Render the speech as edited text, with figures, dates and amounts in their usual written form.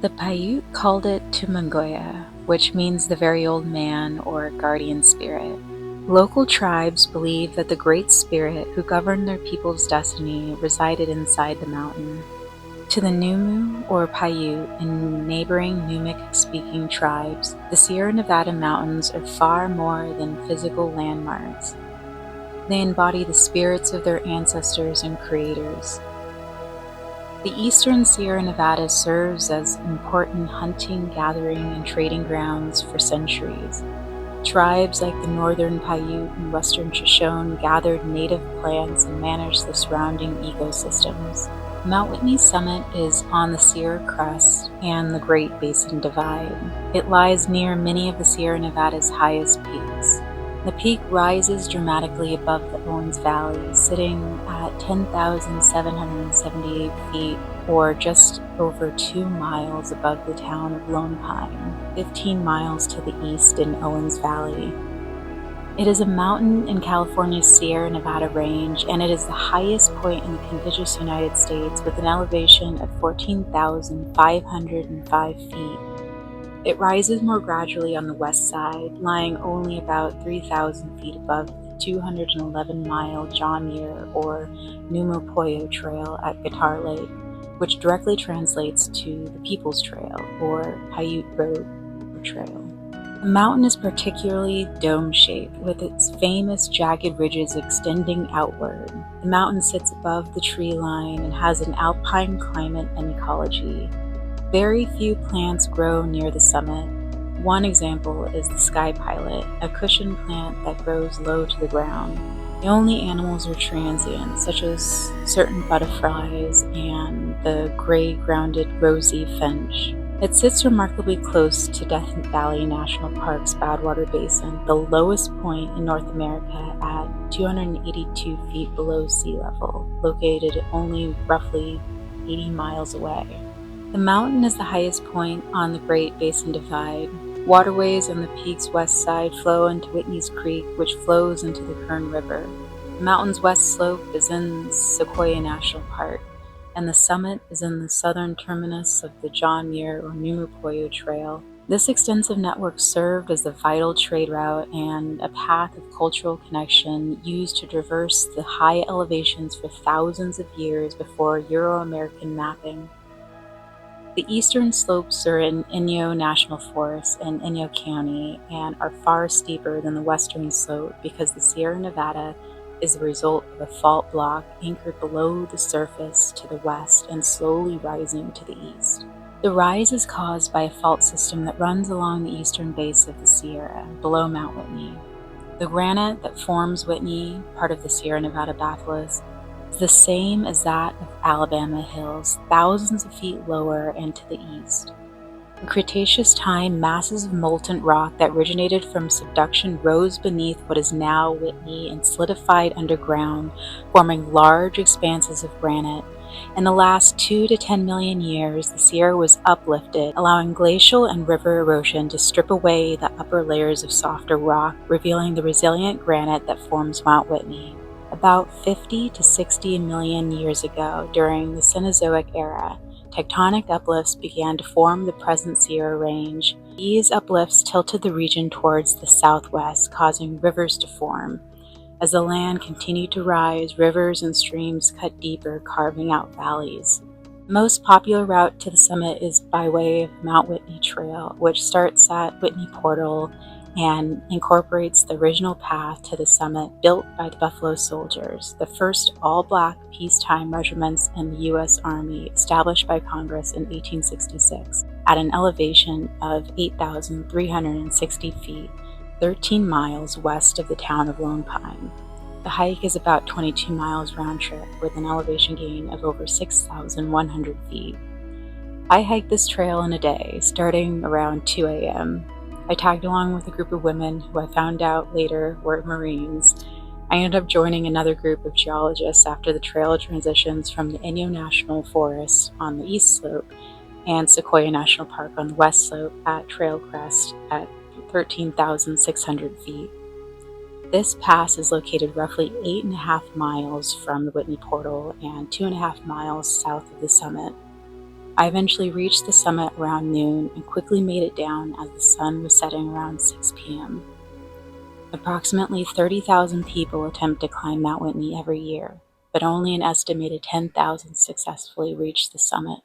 The Paiute called it Tumangoya, which means the very old man or guardian spirit. Local tribes believe that the Great Spirit who governed their people's destiny resided inside the mountain. To the Numu or Paiute and neighboring Numic-speaking tribes, the Sierra Nevada mountains are far more than physical landmarks. They embody the spirits of their ancestors and creators. The eastern Sierra Nevada serves as important hunting, gathering, and trading grounds for centuries. Tribes like the northern Paiute and western Shoshone gathered native plants and managed the surrounding ecosystems. Mount Whitney's summit is on the Sierra Crest and the Great Basin Divide. It lies near many of the Sierra Nevada's highest peaks. The peak rises dramatically above the Owens Valley, sitting at 10,778 feet, or just over 2 miles above the town of Lone Pine, 15 miles to the east in Owens Valley. It is a mountain in California's Sierra Nevada range, and it is the highest point in the contiguous United States with an elevation of 14,505 feet. It rises more gradually on the west side, lying only about 3,000 feet above the 211-mile John Muir or Numu Trail at Guitar Lake, which directly translates to the People's Trail or Paiute Road or Trail. The mountain is particularly dome-shaped, with its famous jagged ridges extending outward. The mountain sits above the tree line and has an alpine climate and ecology. Very few plants grow near the summit. One example is the sky pilot, a cushion plant that grows low to the ground. The only animals are transient, such as certain butterflies and the gray-grounded rosy finch. It sits remarkably close to Death Valley National Park's Badwater Basin, the lowest point in North America at 282 feet below sea level, located only roughly 80 miles away. The mountain is the highest point on the Great Basin Divide. Waterways on the peak's west side flow into Whitney's Creek, which flows into the Kern River. The mountain's west slope is in Sequoia National Park, and the summit is in the southern terminus of the John Muir or Numu Trail. This extensive network served as a vital trade route and a path of cultural connection used to traverse the high elevations for thousands of years before Euro-American mapping. The eastern slopes are in Inyo National Forest in Inyo County and are far steeper than the western slope because the Sierra Nevada is the result of a fault block anchored below the surface to the west and slowly rising to the east. The rise is caused by a fault system that runs along the eastern base of the Sierra, below Mount Whitney. The granite that forms Whitney, part of the Sierra Nevada batholith, is the same as that of Alabama Hills, thousands of feet lower and to the east. In Cretaceous time, masses of molten rock that originated from subduction rose beneath what is now Whitney and solidified underground, forming large expanses of granite. In the last 2 to 10 million years, the Sierra was uplifted, allowing glacial and river erosion to strip away the upper layers of softer rock, revealing the resilient granite that forms Mount Whitney. About 50 to 60 million years ago, during the Cenozoic era, tectonic uplifts began to form the present Sierra Range. These uplifts tilted the region towards the southwest, causing rivers to form. As the land continued to rise, rivers and streams cut deeper, carving out valleys. The most popular route to the summit is by way of Mount Whitney Trail, which starts at Whitney Portal and incorporates the original path to the summit built by the Buffalo Soldiers, the first all-black peacetime regiments in the U.S. Army established by Congress in 1866 at an elevation of 8,360 feet, 13 miles west of the town of Lone Pine. The hike is about 22 miles round trip with an elevation gain of over 6,100 feet. I hiked this trail in a day, starting around 2 a.m. I tagged along with a group of women who I found out later were Marines. I ended up joining another group of geologists after the trail transitions from the Inyo National Forest on the east slope and Sequoia National Park on the west slope at Trail Crest at 13,600 feet. This pass is located roughly 8.5 miles from the Whitney Portal and 2.5 miles south of the summit. I eventually reached the summit around noon and quickly made it down as the sun was setting around 6 p.m. Approximately 30,000 people attempt to climb Mount Whitney every year, but only an estimated 10,000 successfully reach the summit.